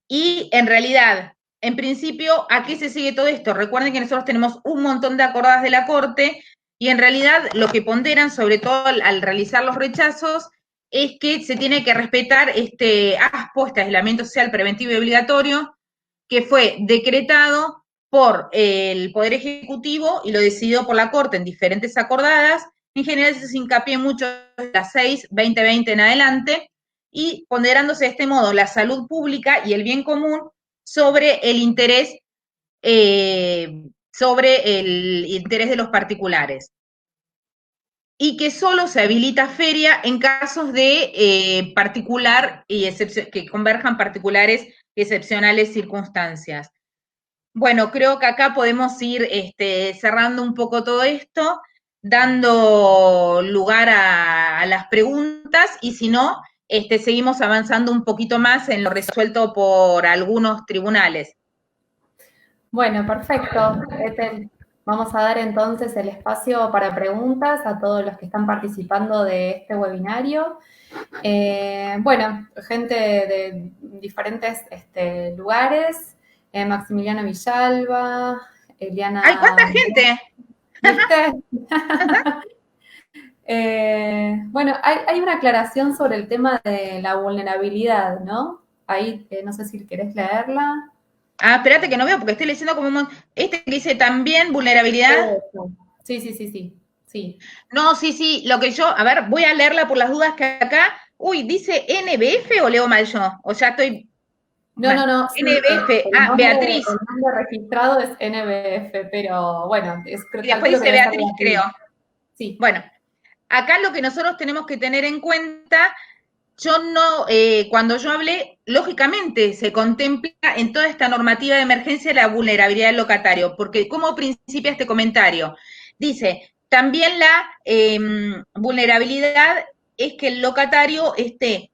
Y en realidad, en principio, ¿a qué se sigue todo esto? Recuerden que nosotros tenemos un montón de acordadas de la Corte y en realidad lo que ponderan, sobre todo al realizar los rechazos, es que se tiene que respetar este ASPO, este aislamiento social preventivo y obligatorio, que fue decretado por el Poder Ejecutivo y lo decidido por la Corte en diferentes acordadas. En general se hincapié mucho en las 6/2020 en adelante, y ponderándose de este modo la salud pública y el bien común sobre el interés de los particulares. Y que solo se habilita feria en casos de particular y que converjan particulares y excepcionales circunstancias. Bueno, creo que acá podemos ir cerrando un poco todo esto, dando lugar a las preguntas y si no, seguimos avanzando un poquito más en lo resuelto por algunos tribunales. Bueno, perfecto. Ethel, vamos a dar entonces el espacio para preguntas a todos los que están participando de este webinario. Bueno, gente de diferentes lugares, Maximiliano Villalba, Eliana... ¡Ay, cuánta gente! Bueno, hay una aclaración sobre el tema de la vulnerabilidad, ¿no? Ahí, no sé si querés leerla. Ah, espérate que no veo porque estoy leyendo como que dice también vulnerabilidad. Sí. No, sí, lo que yo, a ver, voy a leerla por las dudas que acá, dice NBF o leo mal yo, o ya estoy... No. Sí, NBF, Beatriz. El nombre registrado es NBF, pero bueno, y después dice Beatriz, creo. Sí. Bueno, acá lo que nosotros tenemos que tener en cuenta, yo no, cuando yo hablé, lógicamente se contempla en toda esta normativa de emergencia la vulnerabilidad del locatario, porque como principia este comentario, dice, también la vulnerabilidad es que el locatario esté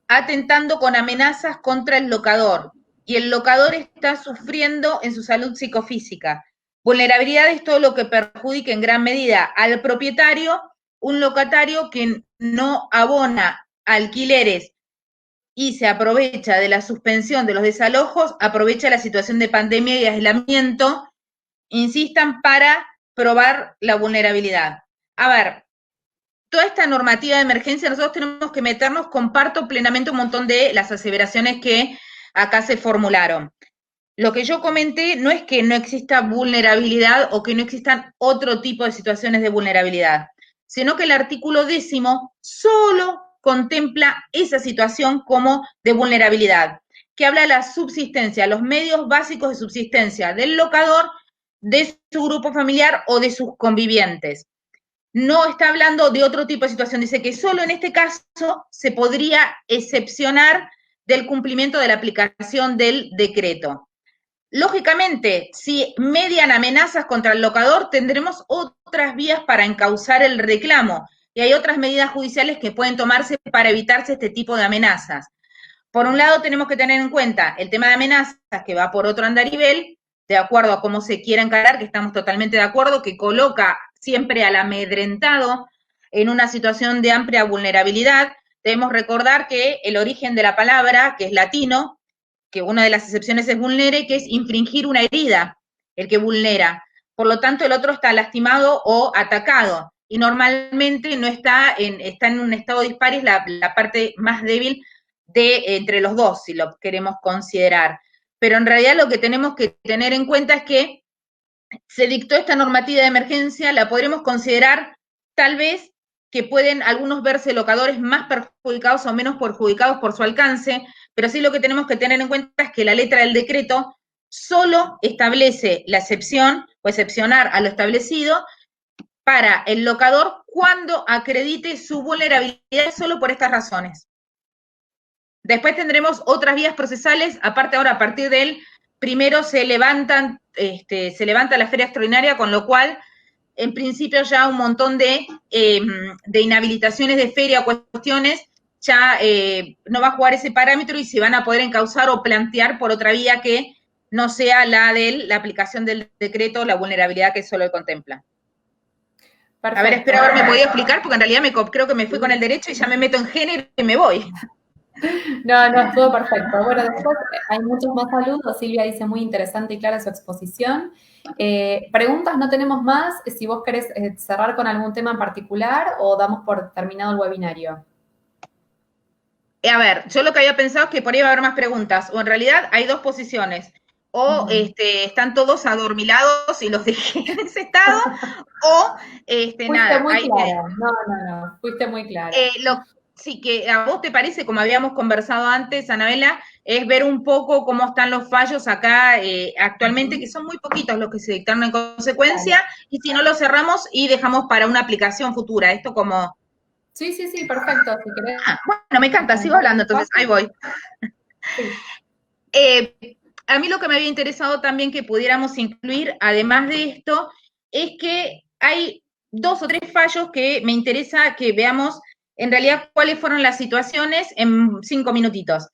atentando con amenazas contra el locador y el locador está sufriendo en su salud psicofísica. Vulnerabilidad es todo lo que perjudique en gran medida al propietario, un locatario que no abona alquileres y se aprovecha de la suspensión de los desalojos, aprovecha la situación de pandemia y aislamiento, insistan para probar la vulnerabilidad. A ver, toda esta normativa de emergencia, nosotros tenemos que meternos, comparto plenamente un montón de las aseveraciones que acá se formularon. Lo que yo comenté no es que no exista vulnerabilidad o que no existan otro tipo de situaciones de vulnerabilidad. sino que el artículo 10º solo contempla esa situación como de vulnerabilidad, que habla de la subsistencia, los medios básicos de subsistencia del locador, de su grupo familiar o de sus convivientes. No está hablando de otro tipo de situación, dice que solo en este caso se podría excepcionar del cumplimiento de la aplicación del decreto. Lógicamente, si median amenazas contra el locador, tendremos otras vías para encauzar el reclamo y hay otras medidas judiciales que pueden tomarse para evitarse este tipo de amenazas. Por un lado, tenemos que tener en cuenta el tema de amenazas, que va por otro andarivel, de acuerdo a cómo se quiera encarar, que estamos totalmente de acuerdo, que coloca siempre al amedrentado en una situación de amplia vulnerabilidad. Debemos recordar que el origen de la palabra, que es latino, que una de las excepciones es vulnere, que es infringir una herida, el que vulnera. Por lo tanto, el otro está lastimado o atacado, y normalmente no está en un estado dispar, es la parte más débil de entre los dos, si lo queremos considerar. Pero en realidad lo que tenemos que tener en cuenta es que se dictó esta normativa de emergencia, la podremos considerar tal vez que pueden algunos verse locadores más perjudicados o menos perjudicados por su alcance, pero sí lo que tenemos que tener en cuenta es que la letra del decreto solo establece la excepción o excepcionar a lo establecido para el locador cuando acredite su vulnerabilidad solo por estas razones. Después tendremos otras vías procesales, aparte ahora a partir de él, primero se levanta la feria extraordinaria, con lo cual en principio ya un montón de inhabilitaciones de feria o cuestiones ya no va a jugar ese parámetro y se van a poder encauzar o plantear por otra vía que no sea la de la aplicación del decreto, la vulnerabilidad que solo contempla. Perfecto. A ver, espero haberme podido explicar, porque en realidad creo que me fui con el derecho y ya me meto en género y me voy. No, estuvo perfecto. Bueno, después hay muchos más saludos. Silvia dice muy interesante y clara su exposición. Preguntas no tenemos más. Si vos querés cerrar con algún tema en particular o damos por terminado el webinario. A ver, yo lo que había pensado es que por ahí va a haber más preguntas, o en realidad hay dos posiciones. O están todos adormilados y los dejé en ese estado, o fuiste nada. Muy clara. No, fuiste muy clara. Sí, que a vos te parece, como habíamos conversado antes, Anabela, es ver un poco cómo están los fallos acá actualmente, que son muy poquitos los que se dictaron en consecuencia, y si no los cerramos y dejamos para una aplicación futura. Esto como... Sí, perfecto. Si querés... bueno, me encanta, sigo hablando, entonces ahí voy. Sí. A mí lo que me había interesado también que pudiéramos incluir, además de esto, es que hay 2 o 3 fallos que me interesa que veamos en realidad cuáles fueron las situaciones en 5 minutitos.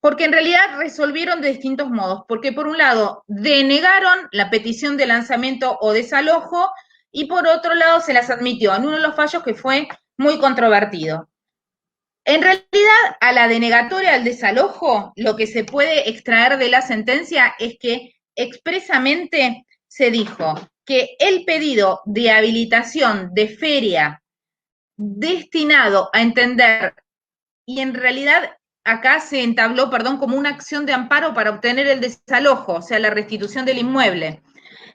Porque en realidad resolvieron de distintos modos. Porque por un lado, denegaron la petición de lanzamiento o desalojo, y por otro lado se las admitió en uno de los fallos que fue muy controvertido. En realidad, a la denegatoria, al desalojo, lo que se puede extraer de la sentencia es que expresamente se dijo que el pedido de habilitación de feria destinado a entender, y en realidad acá se entabló, como una acción de amparo para obtener el desalojo, o sea, la restitución del inmueble.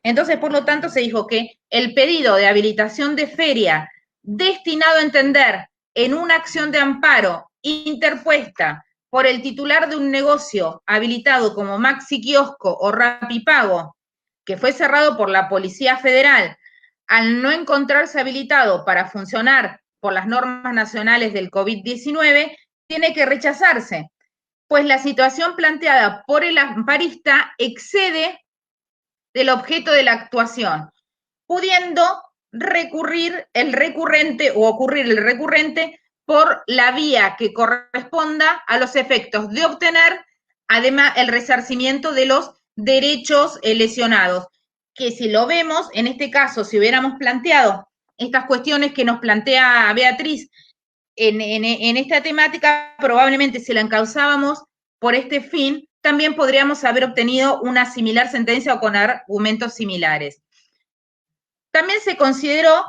Entonces, por lo tanto, se dijo que el pedido de habilitación de feria destinado a entender en una acción de amparo interpuesta por el titular de un negocio habilitado como Maxi Kiosco o Rapipago, que fue cerrado por la Policía Federal, al no encontrarse habilitado para funcionar por las normas nacionales del COVID-19, tiene que rechazarse, pues la situación planteada por el amparista excede del objeto de la actuación, pudiendo recurrir el recurrente o ocurrir el recurrente por la vía que corresponda a los efectos de obtener, además, el resarcimiento de los derechos lesionados, que si lo vemos, en este caso, si hubiéramos planteado estas cuestiones que nos plantea Beatriz en esta temática, probablemente si la encauzábamos por este fin, también podríamos haber obtenido una similar sentencia o con argumentos similares. También se consideró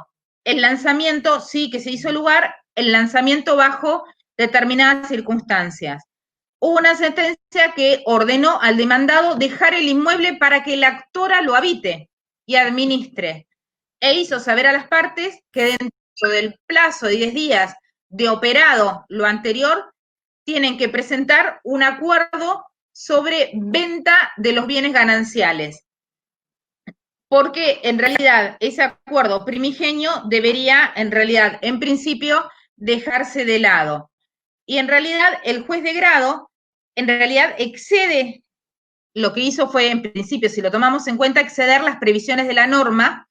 el lanzamiento, sí, que se hizo lugar, el lanzamiento bajo determinadas circunstancias. Hubo una sentencia que ordenó al demandado dejar el inmueble para que la actora lo habite y administre, e hizo saber a las partes que dentro del plazo de 10 días de operado lo anterior, tienen que presentar un acuerdo sobre venta de los bienes gananciales. Porque en realidad ese acuerdo primigenio debería, en realidad, en principio, dejarse de lado. Y en realidad el juez de grado, en realidad excede, lo que hizo fue, en principio, si lo tomamos en cuenta, exceder las previsiones de la norma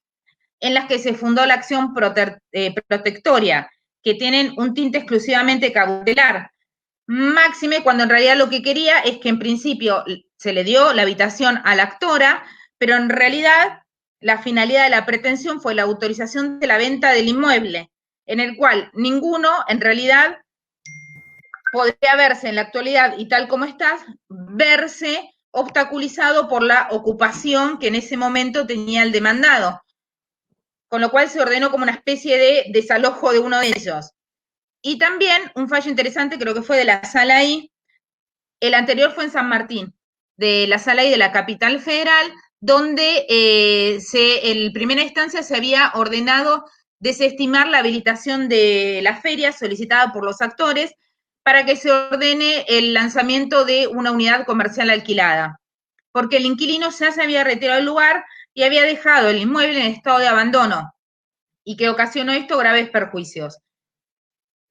en las que se fundó la acción protectoria, que tienen un tinte exclusivamente cautelar. Máxime cuando en realidad lo que quería es que en principio se le dio la habitación a la actora, pero en realidad la finalidad de la pretensión fue la autorización de la venta del inmueble, en el cual ninguno en realidad podría verse en la actualidad y tal como estás, verse obstaculizado por la ocupación que en ese momento tenía el demandado, con lo cual se ordenó como una especie de desalojo de uno de ellos. Y también un fallo interesante, creo que fue de la Sala I, el anterior fue en San Martín, de la Sala I de la Capital Federal, donde en primera instancia se había ordenado desestimar la habilitación de la feria solicitada por los actores para que se ordene el lanzamiento de una unidad comercial alquilada, porque el inquilino ya se había retirado del lugar y había dejado el inmueble en estado de abandono, y que ocasionó esto graves perjuicios.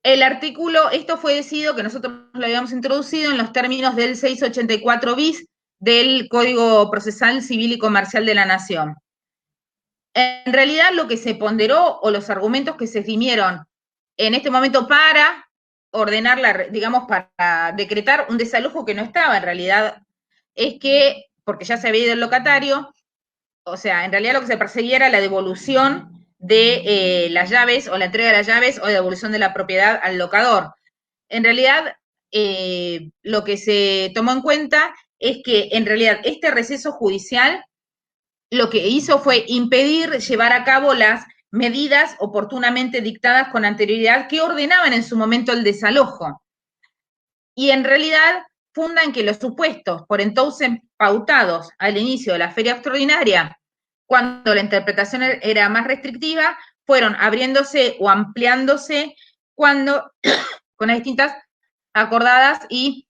El artículo, esto fue decidido que nosotros lo habíamos introducido en los términos del 684 bis del Código Procesal Civil y Comercial de la Nación. En realidad, lo que se ponderó o los argumentos que se esgrimieron en este momento para ordenar, digamos, para decretar un desalojo que no estaba en realidad, es que, porque ya se había ido el locatario, o sea, en realidad lo que se perseguía era la devolución de las llaves o la entrega de las llaves o devolución de la propiedad al locador. En realidad, lo que se tomó en cuenta es que en realidad este receso judicial lo que hizo fue impedir llevar a cabo las medidas oportunamente dictadas con anterioridad que ordenaban en su momento el desalojo. Y en realidad fundan que los supuestos por entonces pautados al inicio de la feria extraordinaria, cuando la interpretación era más restrictiva, fueron abriéndose o ampliándose cuando, con las distintas acordadas y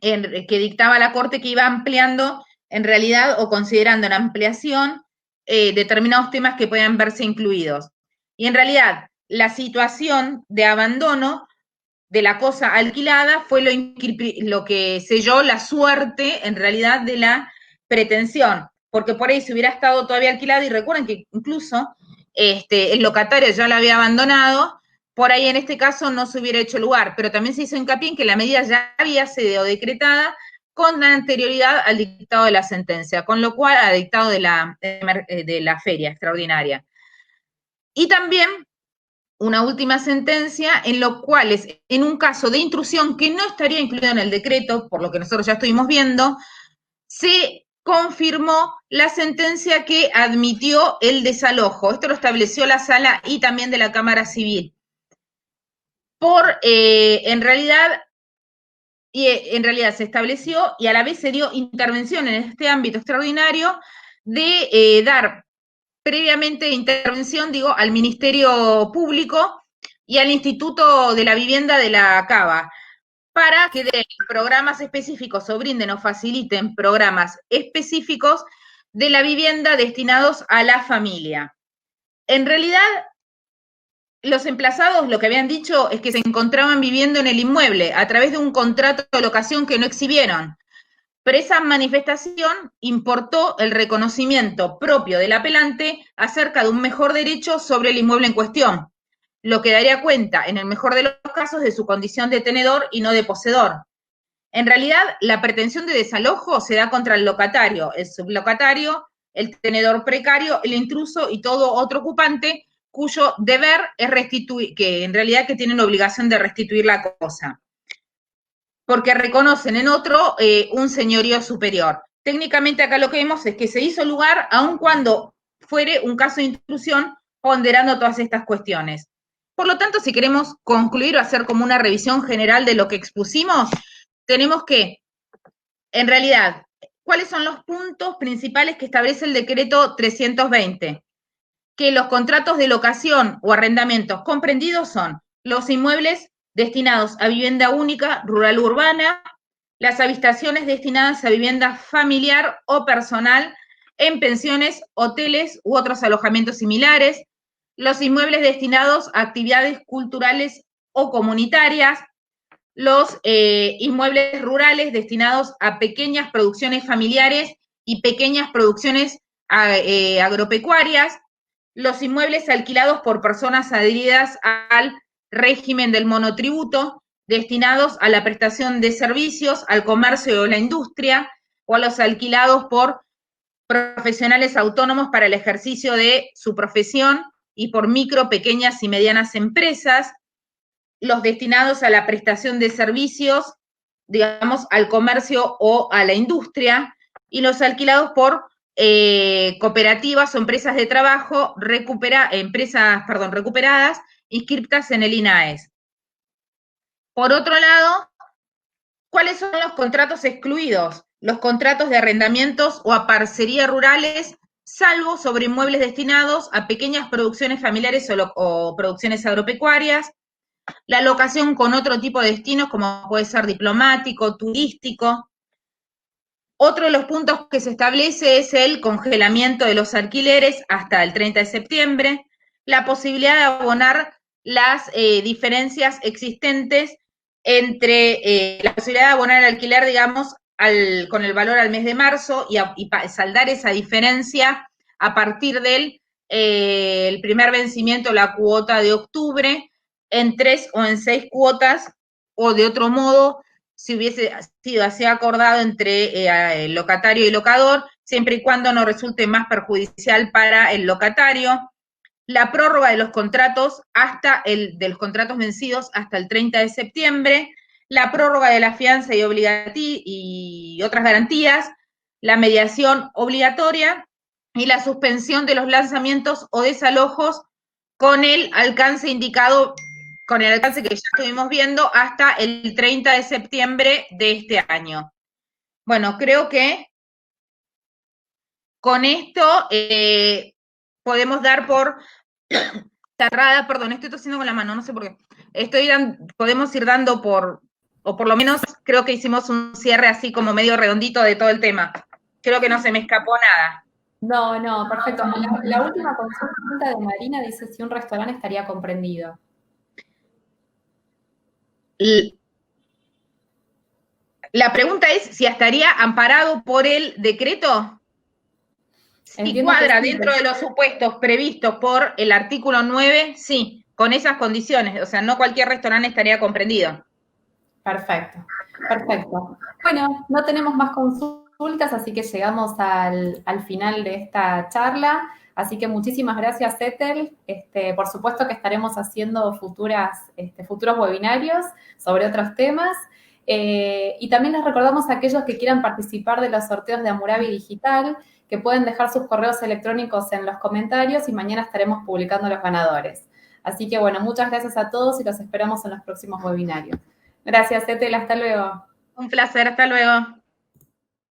que dictaba la Corte, que iba ampliando en realidad o considerando en ampliación determinados temas que puedan verse incluidos. Y en realidad la situación de abandono de la cosa alquilada fue lo que selló la suerte en realidad de la pretensión, porque por ahí si hubiera estado todavía alquilada, y recuerden que incluso el locatario ya la había abandonado, por ahí en este caso no se hubiera hecho lugar, pero también se hizo hincapié en que la medida ya había sido decretada con anterioridad al dictado de la sentencia, con lo cual al dictado de la feria extraordinaria. Y también una última sentencia en lo cual es, en un caso de intrusión que no estaría incluido en el decreto, por lo que nosotros ya estuvimos viendo, se confirmó la sentencia que admitió el desalojo. Esto lo estableció la Sala y también de la Cámara Civil. En realidad se estableció y a la vez se dio intervención en este ámbito extraordinario de dar previamente intervención, digo, al Ministerio Público y al Instituto de la Vivienda de la Cava, para que den programas específicos o brinden o faciliten programas específicos de la vivienda destinados a la familia. En realidad, los emplazados lo que habían dicho es que se encontraban viviendo en el inmueble a través de un contrato de locación que no exhibieron. Pero esa manifestación importó el reconocimiento propio del apelante acerca de un mejor derecho sobre el inmueble en cuestión, lo que daría cuenta, en el mejor de los casos, de su condición de tenedor y no de poseedor. En realidad, la pretensión de desalojo se da contra el locatario, el sublocatario, el tenedor precario, el intruso y todo otro ocupante cuyo deber es restituir, que en realidad que tienen obligación de restituir la cosa, porque reconocen en otro un señorío superior. Técnicamente acá lo que vemos es que se hizo lugar aun cuando fuere un caso de intrusión, ponderando todas estas cuestiones. Por lo tanto, si queremos concluir o hacer como una revisión general de lo que expusimos, tenemos que, en realidad, ¿cuáles son los puntos principales que establece el decreto 320? que los contratos de locación o arrendamientos comprendidos son los inmuebles destinados a vivienda única, rural o urbana, las habitaciones destinadas a vivienda familiar o personal en pensiones, hoteles u otros alojamientos similares, los inmuebles destinados a actividades culturales o comunitarias, los inmuebles rurales destinados a pequeñas producciones familiares y pequeñas producciones agropecuarias, los inmuebles alquilados por personas adheridas al régimen del monotributo, destinados a la prestación de servicios, al comercio o la industria, o a los alquilados por profesionales autónomos para el ejercicio de su profesión y por micro, pequeñas y medianas empresas, los destinados a la prestación de servicios, digamos, al comercio o a la industria, y los alquilados por cooperativas o empresas de trabajo recuperadas, inscritas en el INAES. Por otro lado, ¿cuáles son los contratos excluidos? Los contratos de arrendamientos o a parcería rurales, salvo sobre inmuebles destinados a pequeñas producciones familiares o producciones agropecuarias, la locación con otro tipo de destinos, como puede ser diplomático, turístico. Otro de los puntos que se establece es el congelamiento de los alquileres hasta el 30 de septiembre, la posibilidad de abonar las diferencias existentes entre la posibilidad de abonar el alquiler, digamos, con el valor al mes de marzo y saldar esa diferencia a partir del el primer vencimiento, la cuota de octubre, en 3 o en 6 cuotas, o de otro modo, si hubiese sido así acordado entre el locatario y locador, siempre y cuando no resulte más perjudicial para el locatario. La prórroga de los contratos de los contratos vencidos hasta el 30 de septiembre, la prórroga de la fianza y otras garantías, la mediación obligatoria y la suspensión de los lanzamientos o desalojos con el alcance indicado, con el alcance que ya estuvimos viendo, hasta el 30 de septiembre de este año. Bueno, creo que con esto podemos dar por cerrada, perdón, estoy tosiendo con la mano, no sé por qué. Podemos ir dando o por lo menos creo que hicimos un cierre así como medio redondito de todo el tema. Creo que no se me escapó nada. No, perfecto. La última consulta de Marina dice si un restaurante estaría comprendido. La pregunta es si estaría amparado por el decreto. Si cuadra dentro de los supuestos previstos por el artículo 9, sí, con esas condiciones. O sea, no cualquier restaurante estaría comprendido. Perfecto. Bueno, no tenemos más consultas, así que llegamos al final de esta charla. Así que muchísimas gracias, Ethel. Por supuesto que estaremos haciendo futuros webinarios sobre otros temas. Y también les recordamos a aquellos que quieran participar de los sorteos de Hammurabi Digital, que pueden dejar sus correos electrónicos en los comentarios y mañana estaremos publicando los ganadores. Así que bueno, muchas gracias a todos y los esperamos en los próximos webinarios. Gracias, Ethel. Hasta luego. Un placer. Hasta luego.